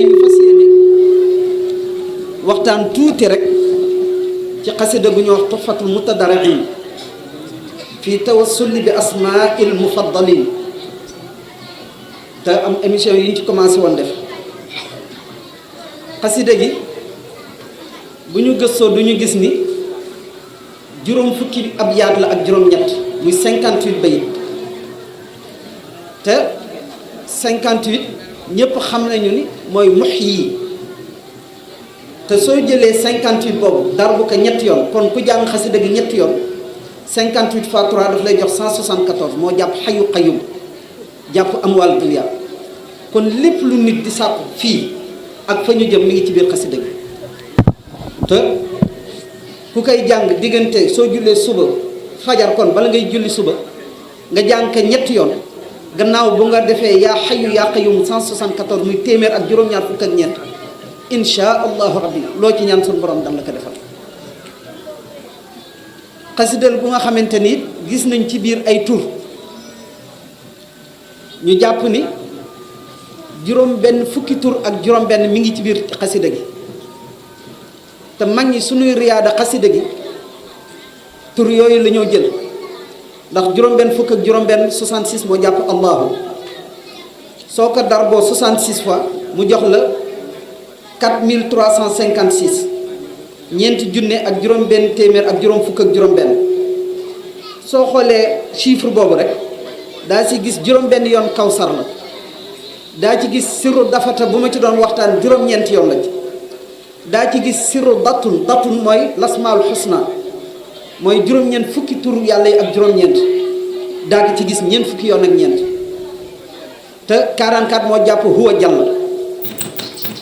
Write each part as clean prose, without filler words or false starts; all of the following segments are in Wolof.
ñu fas yéene waxtaan tuuti rek ci xasida gu ñu wax tuhfatul mutadarriin fii tawassulli bi asmaa'il mufaddaliin te am émission yi ñu ci commencé woon def xasida gi bu ñu gëstoo du ñu gis ni juróom fukki ab yaat la ak juróom-ñett muy 58 bayit te 58 ñëpp xam nañu ni mooy muhyi te soo jëlee 58 boobu dar bu ko ñetti yoon kon ku jàng xasida gi ñetti yoon 58 fois 3 daf lay jox 174 moo jàpp xayu qayyum jàpp amwaal dunya kon lépp lu nit di sàkku fii ak fa ñu jëm mi ngi ci biir xasida gi te ku koy jàng diggante soo jullee suba fajar kon bala ngay julli suba nga jàng ko ñetti yoon gannaaw bu nga defee yaa xayu yaa qayyum 174 muy téeméer ak juróom-ñaar fukk ak ñeent insha allahu rabbi loo ci ñaan suñu borom dana la ko defal xasidal bu nga xamante ni gis nañ ci biir ay tur ñu jàpp ni juróom benn fukki tur ak juróom benn mi ngi ci biir xasida gi te mag ñi suñuy riyaada xasida gi tur yooyu la ñoo jël ndax juróom benn fukk ak juróom benn 66 moo jàpp allahu soo ko darboo 66 fois mu jox la 4356 ñeenti junne ak juróom benn téeméer ak juróom fukk ak juróom benn soo xoolee chiffre boobu rek daa ci gis juróom benn yoon kawsar la daa ci gis siru dafata bu ma ci doon waxtaan juróom-ñeenti yoon la ci daa ci gis siru datun mooy lasmaul husna mooy juróom-ñeent fukki tur yàlla yi ak juróom-ñeent daa ci gis ñeent fukki yoon ak ñeent te 44 moo jàpp huwa jàll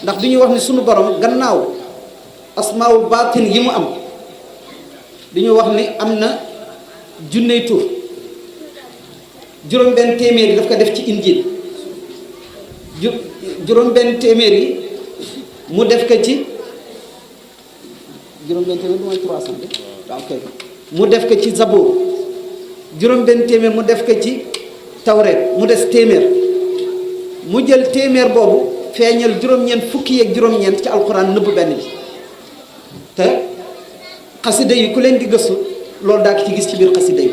ndax du ñuy wax ni sunu borom gannaaw asmaul baatin yi mu am du ñu wax ni am na junney tur juróom-benn téeméer yi daf ko def ci injil juróom-benn téeméer yi mu def ko ci juróom-benn téeméer bi mooy 300 ok mu def ko ci zabur juróom-benn téeméer mu def ko ci tawreet mu des téeméer mu jël téeméer boobu feeñal juróom-ñeent fukki yeeg juróom-ñeent ci alxuraan nëbb benn bi te xasida yi ku leen di gëstu loolu daa ko ci gis ci biir xasida yi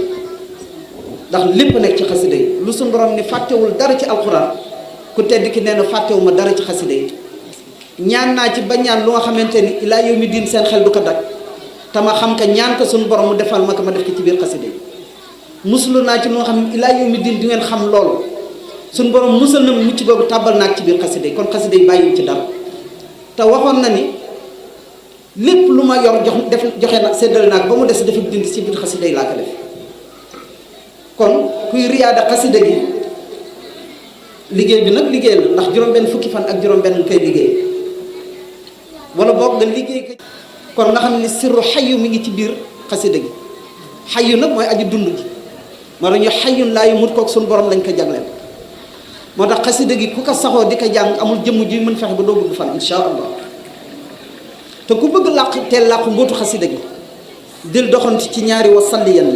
ndax lépp nekk ci xasida yi lu suñu borom ni fàttewul dara ci alxuraan ku tedd ki nee na fàttewuma dara ci xasida yi ñaan naa ci ba ñaan lu nga xamante ni ilaa yawmi diin seen xel du ko daj te ma xam ka ñaan ko suñu borom mu defal ma ko ma def ko ci biir xasida yi muslu naa ci lu nga xam ne ilaa yawmi diin di ngeen xam loolu suñu borom musal na mucc googu tàbbal naa ci biir xasida yi kon xasida yi bàyyiwu ci dara te waxoon na ni lépp lu ma yor joxe na séddale naa ko ba mu des dafa dindi ci biir xasida yi laa ko def kon kuy riyaada xasida gi liggéey bi nag liggéey la ndax juróom-benn fukki fan ak juróom-benn koy liggéey wala boog nga liggéey ko kon nga xam ne sirru xayu mi ngi ci biir xasida gi xayu nag mooy aji dund gi moo tax ñu xayun laa yamut kook suñu borom lañ ko jagleel moo tax xasida gi ku ko saxoo di ko jàng amul jëmm ji mën fexe ba doo gudd fan insha allah te ku bëgg làq teel làqu mbootu xasida gi dil doxanti ci ñaari wasalliyan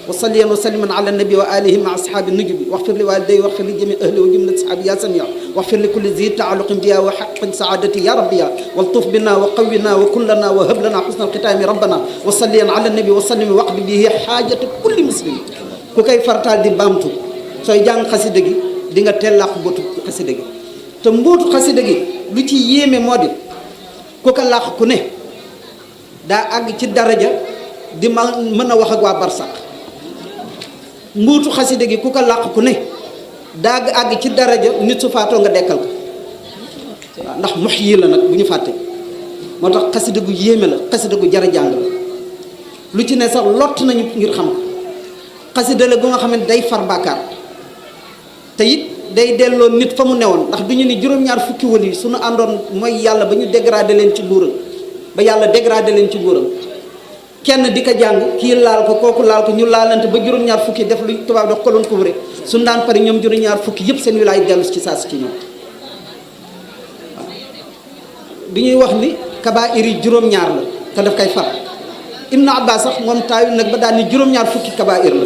wa salliman ala nabi wa alihi ma ashaabi nujubi waxfir li waliday waxfir li jami ahli wa jumlat sahaabi ya samia waxfir li kulli zi taaluqin biya wa xaqin saadati ya rabbiya waltuf bina wa qawina wa kullana wa hab lana xusna alxitaami rabbana wa salliyan ala nabi wa sallim waqdi bihi xaajata kulli muslim ku koy fartaal di baamtu sooy jàng xasida gi di nga teel làqu mbootu xasida gi te mbootu xasida gi lu ci yéeme moo di ku ko làq ku ne daa àgg ci daraja di mën a wax ak waa barsaq mbuutu xasida gi ku ko làq ku ne daa àgg ci daraja nit su faatoo nga dekkal ko waaw ndax muhyi la nag bu ñu fàtte moo tax xasida gu yéeme la xasida gu jar a jàng la lu ci ne sax lott nañu ngir xam ko xasida la gu nga xam ne day far bàkkaar te it day delloo nit fa mu newoon ndax du ñu ni juróom-ñaar fukki wël yi suñu àndoon mooy yàlla ba ñu dégradé leen ci nguuram ba yàlla dégradé leen ci nguuram kenn di ko jàng kii laal ko kooku laal ko ñu laalante ba juróom-ñaar fukki def lu tubaab dox kolon ko rek suñu daan pare ñoom juróom-ñaar fukki yëpp seen wilaay dellu ci saa si ci ñoom waaw bi ñuy wax ni kabaa'ir yi juróom-ñaar la te daf koy far Ibnu Abbas sax moom taayu nag ba daan ni juróom-ñaar fukki kabaa'ir la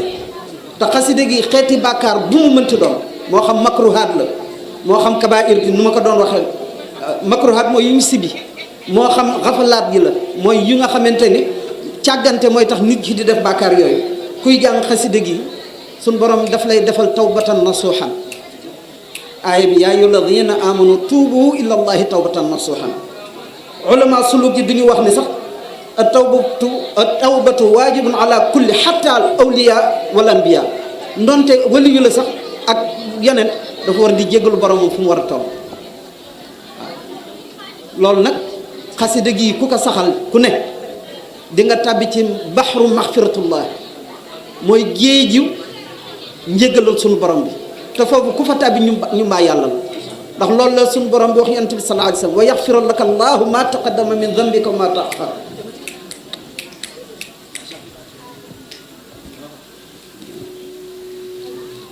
te xasida gi xeeti bàkkaar bu mu mënti doon moo xam makruhaat la moo xam kabaa'ir gi nu ma ko doon waxee makruhaat mooy yu ñu sibi moo xam xafalaat gi la mooy yu nga xamante ni càggante mooy tax nit ki di def bàkkaar yooyu kuy jàng xasida gi suñ borom daf lay defal tawbatan nasuhan aaya bi yaa ayyuha alladina amanu tuubu ila allahi tawbatan nasuhan ulama suluk yi du ñu wax ni sax tawbatu waajibun ala kulli hatta al awliya wal anbiya ndonte waliyu la sax ak yeneen dafa war di jéggalu boromam fu mu war a toll loolu nag xasida gi ku ko saxal ku ne di nga tàbbi ci baxru maxfiratullah mooy géeju njéggalul suñu borom bi te foofu ku fa tàbbi ñu mbaa yàlla la ndax loolu la suñu borom bi wax yonent bi sallallahu alayhi wa sallam wa yaxfiru laka allahu ma taqaddama min dambika wa ma taaxar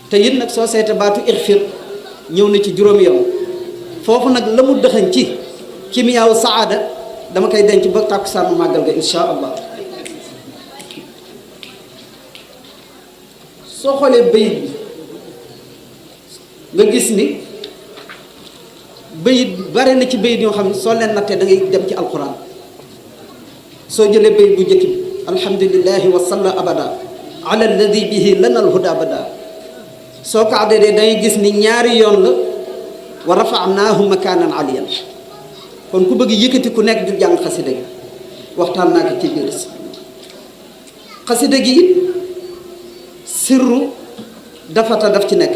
te it nag soo seete baatu ixfir ñëw na ci juróomi yoon foofu nag la mu dëxañ ci kimiyaawu saada dama koy denc ba tàkkusaanu màggal ga insha allah soo xoolee bayit bi nga gis ni bayit bare na ci bayit yoo xam ne soo leen nattee da ngay dem ci alquran soo jëlee bayit bu njëkk bi alhamdulillahi wa salla abada ala alladi bihi lana alhuda abada soo ko addee dangay gis ni ñaari yoon la wa rafanaahu makaanan aliyan kon ku bëgg yëkkati ku nekk di jàng xasida gi waxtaan naa ko ci biir xasida gi sirru dafata daf ci nekk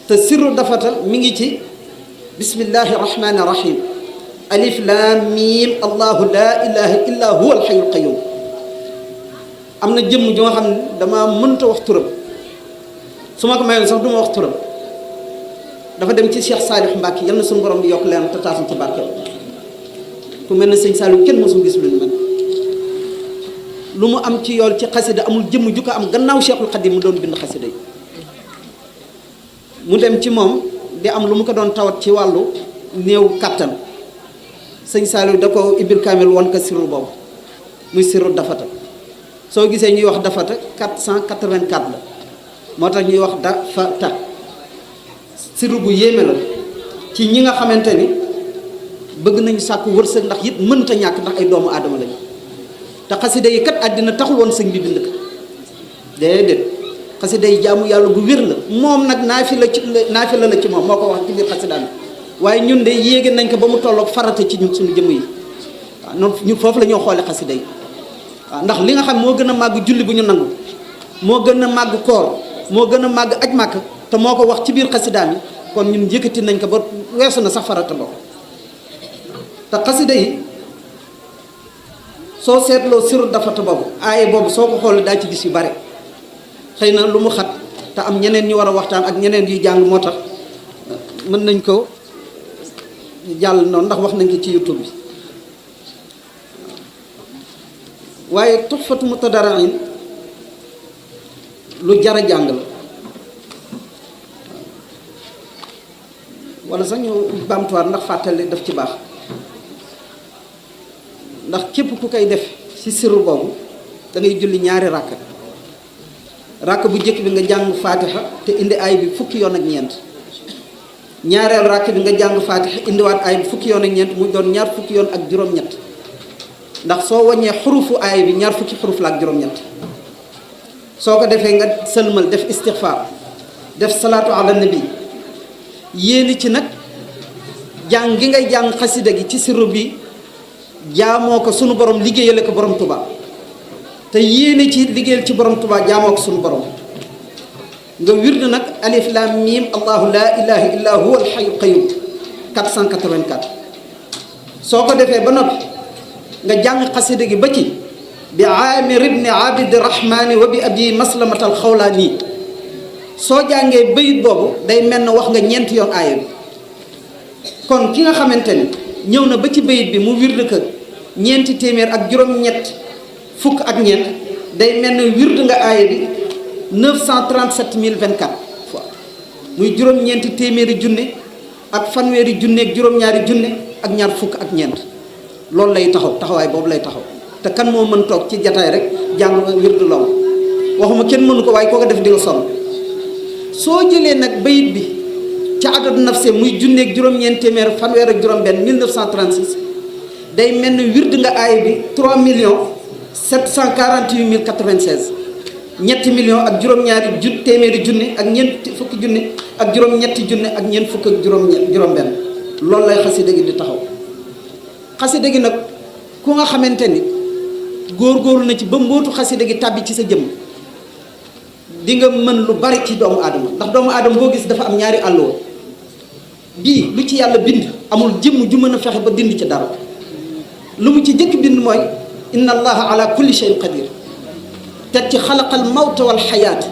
te sirru dafata mi ngi ci bismillahi rahmani rahim alif lam mim allahu la ilaha illa huwa alhayyul qayyum am na jëmm joo xam ne dama mënta wax turam su ma ko mayoon sax du ma wax turam dafa dem ci Cheikh Saalix Mbàkke yal na suñu borom bi yokk leen te taasuñ ci barke ku mel ne sëñ Saalix kenn mosul gis lu ñu mel lu mu am ci yool ci xasida amul jëmm ju ko am gannaaw Cheikhul Xadim mu doon bind xasida yi mu dem ci moom di am lu mu ko doon tawat ci wàllu néew kàttan sëñ Saalix da ko ibil kaamil woon ko sirru boobu muy sirru dafata soo gisee ñuy wax dafata 484 la moo tax ñuy wax dafata sirru bu yéeme la ci ñi nga xamante ni bëgg nañu sàkku wërsëg ndax it mënta ñàkk ndax ay doomu aadama lañu te xasida yi kat àddina taxul woon sëñ bi bind ko déedéet xasida yi jaamu yàlla bu wér la moom nag naafila la ci moom moo ko wax ci biir xasida bi waaye ñun de yéege nañ ko ba mu tolloog farata ci ñun suñu jëmm yi waaw noonu ñun foofu la ñoo xoole xasida yi waaw ndax li nga xam moo gën a màgg julli bu ñu nangu moo gën a màgg koor moo gën a màgg aj màkk te moo ko wax ci biir xasida mi kon ñun yëkkati nañ ko ba weesu na sax farata bokk te xasida yi soo seetloo siru dafata boobu aaye boobu soo ko xoolee daa ci gis yu bare xëy na lu mu xat te am ñeneen ñu war a waxtaan ak ñeneen yu jàng moo tax mën nañ ko jàll noonu ndax wax nañ ko ci YouTube bi waaye Tuhfatu Mutadarrin lu jar a jàng la wala sax ñu baamtuwaat ndax fàttali daf ci baax ndax képp ku koy def ci sirru boobu da ngay julli ñaari ràkk bu njëkk bi nga jàng faatiha te indi aay bi fukki yoon ak ñeent ñaareel ràkk bi nga jàng faatiha indiwaat aay bi fukki yoon ak ñeent mu doon ñaar fukki yoon ak juróom-ñett ndax soo wàññee xurufu aay bi ñaar fukki xuruf la ak juróom-ñett soo ko defee nga sëlmal def istixfaar def salaatu ala nabi yéeni ci nag jàng gi ngay jàng xasida gi ci sirru bi jaamoo ko sunu borom liggéeyale ko borom Tuubaa te yéene ci liggéeyal ci borom Tuubaa jaamoo ko sunu borom nga wird nag alif lam mim allahu la ilaha illa huwa alhayyul qayyum 484 soo ko defee ba noppi nga jàng xasida gi ba ci bi amir ibni abidi rahmani wa bi abi maslamatal xawlaani soo jàngee bayit boobu day mel na wax nga ñeenti yoon aaya bi kon ki nga xamante ni ñëw na ba ci bayit bi mu wird ko ñeenti téeméer ak juróom-ñett fukk ak ñeent day mel ne wird nga aaya bi 937 024 fois muy juróom-ñeenti téeméeri junne ak fanweeri junne ak juróom-ñaari junne ak ñaar fukk ak ñeent loolu lay taxawaay boobu lay taxaw te kan moo mën toog ci jataay rek jàng wird lool waxuma kenn mënu ko waaye koo ko def di nga sonn soo jëlee nag bayit bi ca adadu nafse muy junneeg juróom-ñeent téeméer fanweer ak juróom-benn 1936 day mel ni wird nga aay bi 3 millions 748 mille 96 ñetti millions ak juróom-ñaari téeméeri junni ak ñeent fukki junni ak juróom-ñetti junni ak ñeent fukk ak juróom-benn loolu lay xasida gi di taxaw. xasida gi nag ku nga xamante ni góor-góorlu na ci ba mbootu xasida gi tàbbi ci sa jëmm di nga mën lu bari ci doomu aadama ndax doomu aadama boo gis dafa am ñaari àlloo bii lu ci yàlla bind amul jëmm ju mën a fexe ba dind ci dara lu mu ci jëkk bind mooy inna allaha ala kulli shay'in qadir teg ci xalaqal mawta wal xayaat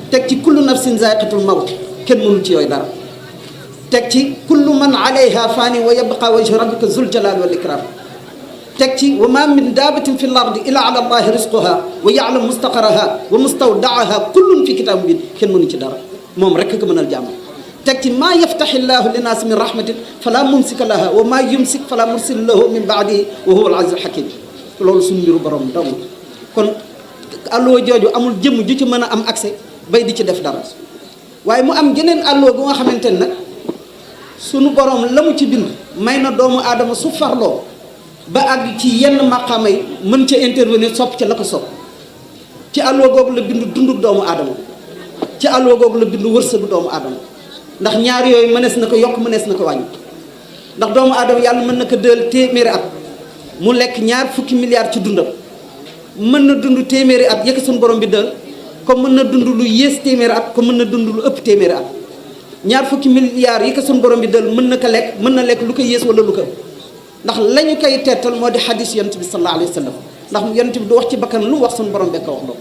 teg ci kullu nafsin zaiqatul mawt kenn mënul ci yooyu dara teg ci kullu man alayha fani wa yabqa wajhu rabbika zul jalali wal ikram teg ci wa ma min daabatin fi l ardi illa ala allahi risquha wa ya'lamu mustaqaraha wa mustawdaaha kullun fi kitabin mubin kenn mënu ci dara moom rek ko mënal jàmm teg ci maa yaftaxi llahu linnaasi min rahmatin fala mumsika laha wa maa yumsik fala mursila lahu min baadihi wa huwa al aziz al hakim loolu suñu mbiru borom dong kon àlloo jooju amul jëmm ju ci mën a am accès bay di ci def dara waaye mu am geneen àlloo gu nga xamante ne nag sunu borom la mu ci bind may na doomu aadama su farloo ba àgg ci yenn maqaama yi mën ca intervenir sopp ca la ko sopp ci àlloo googu la bind dunduk doomu aadama ci àlloo googu la bind wërsëgu doomu aadama ndax ñaar yooyu mënees na ko yokk mënees na ko wàññi ndax doomu aadama yàlla mën na ko dël téeméeri at mu lekk ñaar fukki milliards ci dundam mën na dund téeméeri at yëkk suñu borom bi dël comme mën na dund lu yées téeméeri at comme mën na dund lu ëpp téeméeri at ñaar fukki milliards yi ko suñu borom bi dël mën na ko lekk mën na lekk lu ko yées wala lu ko ëpp ndax la ñu koy teetal moo di xadis yonent bi sallallahu alayhi wa sallam ndax yonent bi du wax ci bakkan lu wax suñu borom bekk wax loolu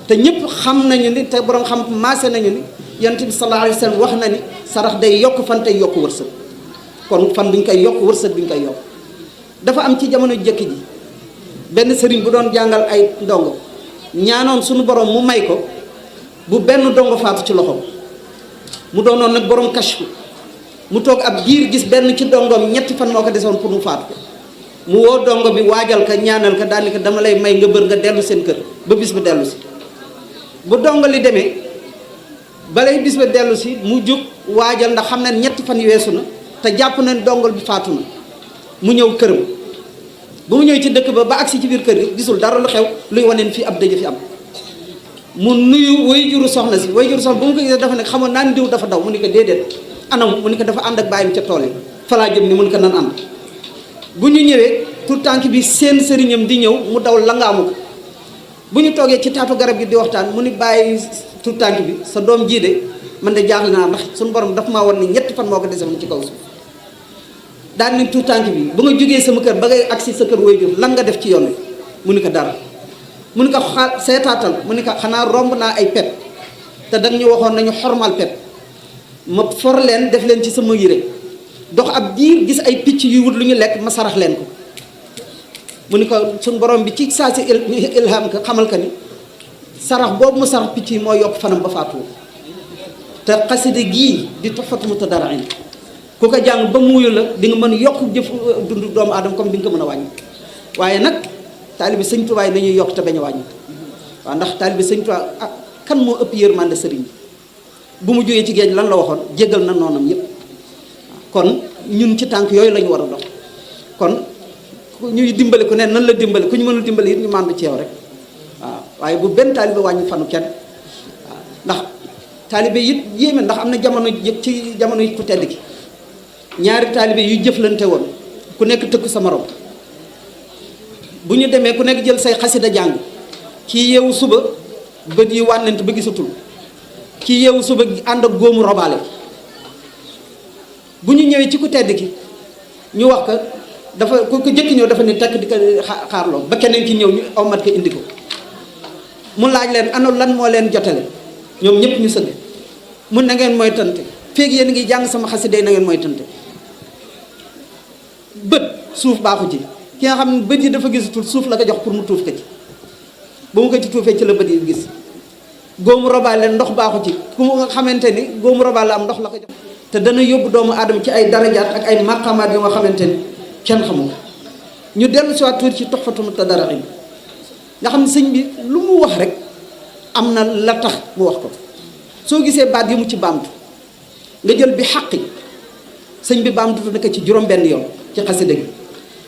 te ñëpp xam nañu ni te borom xam maase nañu ni yonent bi sallallahu alayhi wa sallam wax na ni sarax day yokk fan tey yokk wërsëg kon fan bi ñu koy yokk wërsëg bi ñu koy yokk dafa am ci jamono jëkk ji benn sëriñ bu doon jàngal ay ndongo ñaanoon suñu borom mu may ko bu benn ndongo faatu ci loxoom mu doonoon nag borom kashfu mu toog ab diir gis benn ci dongoom ñetti fan moo ko desoon pour mu faatu ko mu woo dongo bi waajal ko ñaanal ko daal ni ko dama lay may nga bër nga dellu seen kër ba bis ba dellu si bu dongo li demee balay bis ba dellu si mu jóg waajal ndax xam na ñetti fan yu weesu na te jàpp na ne dongal bi faatu na mu ñëw këram ba mu ñëw ci dëkk ba agsi ci biir kër gi gisul dara lu xew luy waneen fii ab dëj fi am mu nuyu way juru soxna si way juru soxna ba mu ko gisee dafa ne xamoon naa ni diw dafa daw mu ni ko déedéet anam mu ni ko dafa ànd ak bàyyim ca tool yi falaa jëm ni mun ko nan ànd bu ñu ñëwee tout tànk bi seen sëriñam di ñëw mu daw langaamu ko bu ñu toogee ci taatu garab gi di waxtaan mu ni bàyyi tout tànk bi sa doom jii de man de jaaxle naa ndax suñu borom dafa maa won ni ñetti fan moo ko dese ci kaw suuf daal ni tout tànk bi ba nga jógee sama kër ba ngay agsi sa kër waajur lan nga def ci yoon wi mu ni ko dara mu ni ko seetaatal mu ni ko xanaa romb naa ay pep te danga ñu waxoon nañu xormal pep ma for leen def leen ci sama yére dox ab diir gis ay picc yuy wut lu ñu lekk ma sarax leen ko mu ni ko suñ borom bi ci saa si ilham ko xamal ka ni sarax boobu mu sarax picc yi moo yokk fanam ba faatu te xaside gii di Tuhfatu Mutadarrin ku ko jàng ba muuyu la di nga mën yokk jëf dund doomu aadama comme di nga ko mën a wàññi waaye nag taalibi sëñ Tuubaa yi nañuy yokk te bañ a wàññi waaw ndax taalibi sëñ Tuubaa ah kan moo ëpp yërmande sëriñ bi bu mu jógee ci géej lan la waxoon jéggal na noonam yépp kon ñun ci tànk yooyu la ñu war a dox kon ñuy dimbali ku ne nan la dimbali ku ñu mënul dimbali it ñu màndu ci yow rek waaw waaye bu benn taalibe wàññi fanu kenn waaw ndax taalibe it yéeme ndax am na jamono yëpp ci jamono yi ku tedd ki ñaari taalibe yu jëflante woon ku nekk tëkku sa morom bu ñu demee ku nekk jël say xasida jàng kii yeewu suba bët yi wànnent ba gisatul kii yeewu suba ànd ak góomu robaale bu ñu ñëwee ci ku tedd ki ñu wax ko dafa ku jëkk ñëw dafa ne tekk di ko xaarloo ba keneen ki ñëw ñu omat ko indi ko mu laaj leen ana lan moo leen jotale ñoom ñëpp ñu sëgg mun na ngeen mooy tante feeg yéen ngi jàng sama xasida na ngeen mooy tante bët suuf baaxu ci ki nga xam ne bët yi dafa gisatul suuf la ko jox pour mu tuuf ko ci ba mu ko ci tuufee ci la bët yi gis góomu robaale ndox baaxu ci ku nga xamante ni góomu robaale am ndox la ko jox te dana yóbbu doomu aadama ci ay darajaat ak ay maqamaat yu nga xamante ni kenn xamu ko ñu dellu si waat tuuti ci Tuhfatu Mutadarrin nga xam ne sëñ bi lu mu wax rek am na la tax mu wax ko soo gisee baat yi mu ci baamtu nga jël bi xaqi sëñ bi baamtutu na ko ci juróom-benn yoon ci xasida gi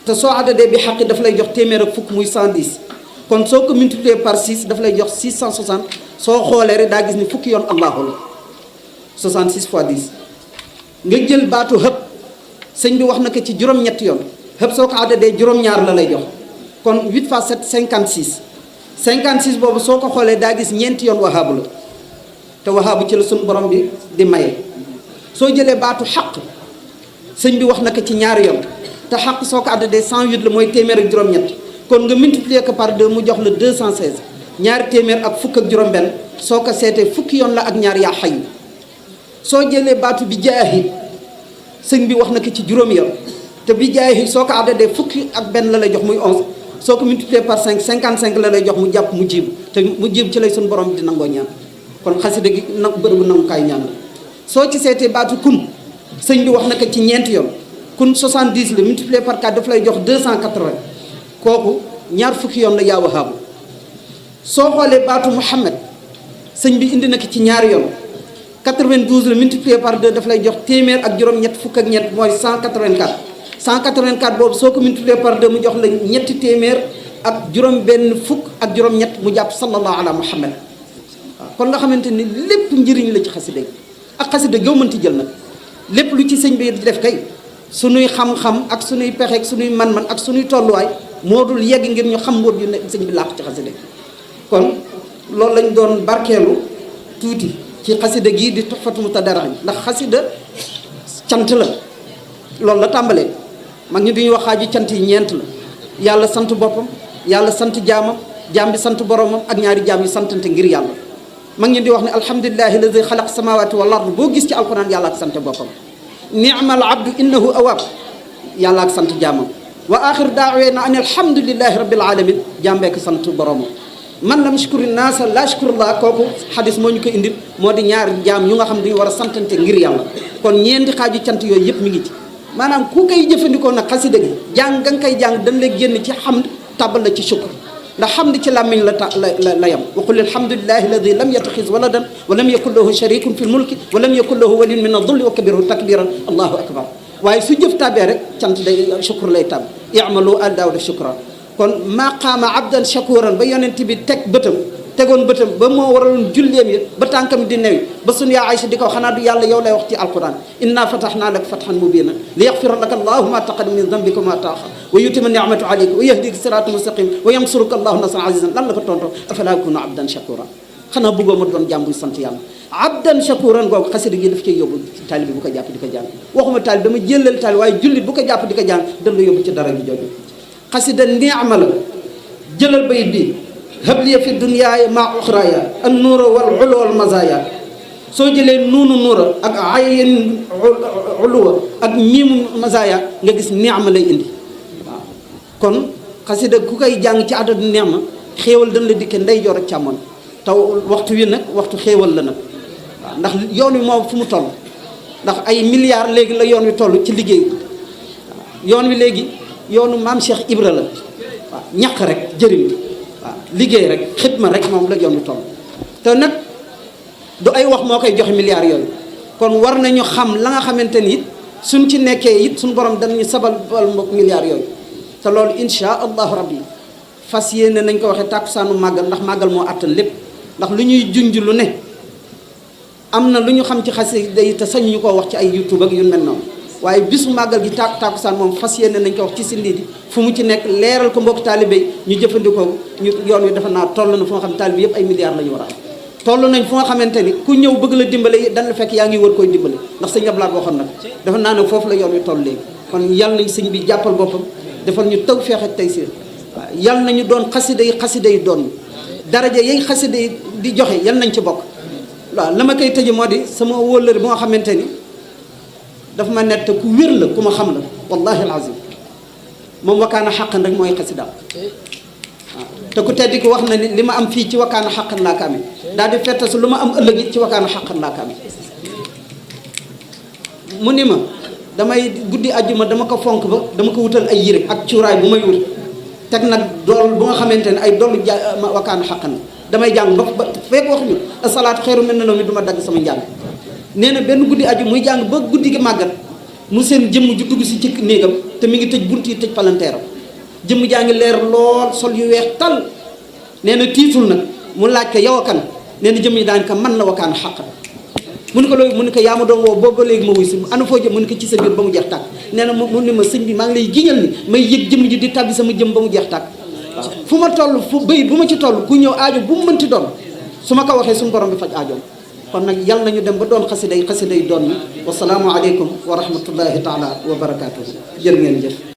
te soo addadee bi xaqi daf lay jox téeméer ak fukk muy 110 kon soo ko multiplier par 6 daf lay jox 660 soo xoolee rek daa gis ni fukki yoon allahu la 66 fois 10 nga jël baatu hëpp sëñ bi wax na ko ci juróom-ñetti yoon hëpp soo ko addadee juróom-ñaar la lay jox kon 8 fois 7 56 56 boobu soo ko xoolee daa gis ñeenti yoon wahaabu la te wahaabu ci la suñu borom bi di maye soo jëlee baatu xaq sëñ bi wax na ko ci ñaari yoon te xaq soo ko addadee 108 la mooy téeméer ak juróom-ñett kon nga multiplier ko par 2 mu jox la 216 ñaari téeméer ak fukk ak juróom-benn soo ko seetee fukki yoon la ak ñaar yaa xayu soo jëlee baatu bi jaahi sëñ bi wax na ko ci juróomi yoon te bi jaahi soo ko addadee fukki ak benn la lay jox muy 11 soo ko multiplier par 5 55 la lay jox mu jàpp mu jiib te mu jiib ci lay suñu borom di nangoo ñaan kon xasida gi nag bërëbu nangukaay ñaan la soo ci seetee baatu kun sëñ bi wax na ko ci ñeenti yoon kun 70 la multiplier par 4 daf lay jox 280 kooku ñaar fukki yoon la yaa wahaabu soo xoolee baatu Muhammad sëñ bi indi na ko ci ñaari yoon 92 la multiplier par 2 daf lay jox téeméer ak juróom-ñett fukk ak ñett mooy 184 184 boobu soo ko multiplier par 2 mu jox la ñetti téeméer ak juróom-benn fukk ak juróom-ñett mu jàpp sallallahu ala Muhammad waaw kon nga xamante ni lépp njëriñ la ci xasida gi ak xasida gëw mënti jël nag lépp lu ci sëñ bi di def kay sunuy xam-xam ak sunuy pexe ak sunuy man-man ak sunuy tolluwaay moo dul yegg ngir ñu xam mbóot yu ne sëñ bi làq ci xasida gi kon loolu lañ doon barkeelu tuuti ci xasida gii di Tuhfatu Mutadarrin ndax xasida cant la loolu la tàmbalee mag ñi duñuy wax xaaju cant yi ñeent la yàlla sant boppam yàlla sant jaamam jaam bi sant boromam ak ñaari jaam yu santante ngir yàlla mag ñi di wax ne alhamdulillahi alladi xalaq samawati wal ard boo gis ci alquran yàlla ak sant boppam ni'mal abdu innahu awab yàlla ak sant jaamam wa axir daaweena an alhamdulillahi rabbil alamin jaam beek sant boromam man lam shukuri naasa la shukurullah kooku xadis moo ñu ko indil moo di ñaar jaam yu nga xam dañu war a santante ngir yàlla kon ñeenti xaaju cant yooyu yëpp mi ngi ci maanaam ku koy jëfandikoo nag xasida gi jàng nga koy jàng dañ lay génn ci xamd tàbbal la ci shukr ndax xamd ci làmmiñ la yam wa qul alhamdulillahi alladi lam yattaxis waladan wa lam yakun lahu sharikun fi lmulki wa lam yakun lahu waliyun min adulli wa kabirhu takbiran allahu akbar waaye su jëf tàbbee rek cant day shukr lay tàbb i'malu ala daawuda shukran kon maqaama abdan shakuran ba yonent bi tegoon bëtam ba moo waraloon julleem yi ba tànkam di newi ba sunu yaa Aysa di ko xanaa du yàlla yow lay wax ci alquran inna fatahnaa laka fathan mubiina li yaxfira laka allahu ma taqaddama min dambika ma taaxar wa yutimma ni'matahu alayka wa yahdika siratan mustaqim wa yansuruka allahu nasran azizan lan la ko tontoo afala yakunu abdan shakuran xanaa bëggoo ma doon jàmm buy sant yàlla abdan shakuran googu xasida gi daf cay yóbbu taalibi bu ko jàpp di ko jàng waxuma taalib dama jëlal taalib waaye jullit bu ko jàpp di ko jàng dal la yóbbu ci dara ji jooju xasida ni'ma la jëlal bayit bi habliya fi dunyaaya ma uxraaya an nuura wal ulu wal mazaaya soo jëlee nuunu nuura ak ayin uluwa ak miimu mazaaya nga gis ni'ma lay indi waaw kon xasida ku koy jàng ci adadu ni'ma xéewal dañ la dikke ndeyjoor ak càmmoñ taw waxtu wi nag waxtu xéewal la nag waaw ndax yoon wi moom fu mu toll ndax ay milliards léegi la yoon wi toll ci liggéey waaw yoon wi léegi yoonu maam Cheikh Ibra la waaw ñaq rek jëriñ waaw liggéey rek xidma rek moom la yoon wi toll te nag du ay wax moo koy joxe milliards yooyu kon war nañu xam la nga xamante ni it suñ ci nekkee it suñ borom danañu sabal mbokk milliards yooyu te loolu insha allahu rabbi fas yéene nañ ko waxee tàkkusaanu màggal ndax màggal moo àttan lépp ndax lu ñuy junj lu ne am na lu ñu xam ci xasida yi te sañ ñu koo wax ci ay youtube ak yu mel noonu waaye bisu màggal gi tàkkusaan moom fas yéene nañ ko wax ci sindi di fu mu ci nekk leeral ko mbokk taalibe yi ñu jëfandikoo ñu yoon wi dafa naa toll na fu nga xam taalibe yëpp ay milliards la ñu war a am toll nañ fu nga xamante ni ku ñëw bëgg la dimbale dañ la fekk yaa ngi war koy dimbale ndax sëñ Ablaat waxoon nag dafa naa ne foofu la yoon wi toll léegi kon yàlla nañ sëñ bi jàppal boppam defal ñu taw feex ak tey siir waaw yàlla nañu doon xasida yi doon daraja yi xasida yi di joxe yal nañ ci bokk waaw la ma koy tëje moo di sama wóllëre bu nga xamante ni dafa ma nett ku wér la ku ma xam la wallahi alazim moom wakaana xaqan rek mooy xasidaam waaw te ku tedd ki wax na ni li ma am fii ci wakaana xaqan laa ko amee daal di fette su lu ma am ëllëg it ci wakaana xaqan laa ko amee mu ni ma damay guddi àjjuma dama ko fonk ba dama ko wutal ay yére ak cuuraay bu may wut teg nag dool bu nga xamante ne ay doolu wakaana xaqan damay jàng ba fekk wax ñu asalaatu xeeru mel na noonu du ma dagg sama njàng nee na benn guddi aju muy jàng ba guddi gi màggat mu seen jëmm ju dugg si ci néegam te mi ngi tëj bunt yi tëj palanteeram jëmm jaa ngi leer lool sol yu weex tal nee na tiitul nag mu laaj ko yow a kan nee na jëmm yi daan ko man la wakaan xaq mu ne ko loolu mu ne ko yaa ma doon woo booba léegi ma wuy si ana foo jëm mu ne ko ci sa biir ba mu jeex tàkk nee na mu ne ma sëñ bi maa ngi lay giñal ni may yëg jëmm ji di tàbbi sama jëm ba mu jeex tàkk waaw fu ma toll fu bëy bu ma ci toll ku ñëw aajo bu mu mënti doon su ma ko waxee suñu borom bi faj aajoom kon nag yal nañu dem ba doon xasiday doon ni wasalaamu aleykum wa rahmatullahi taala wa barakaatuhu jërë ngeen jëf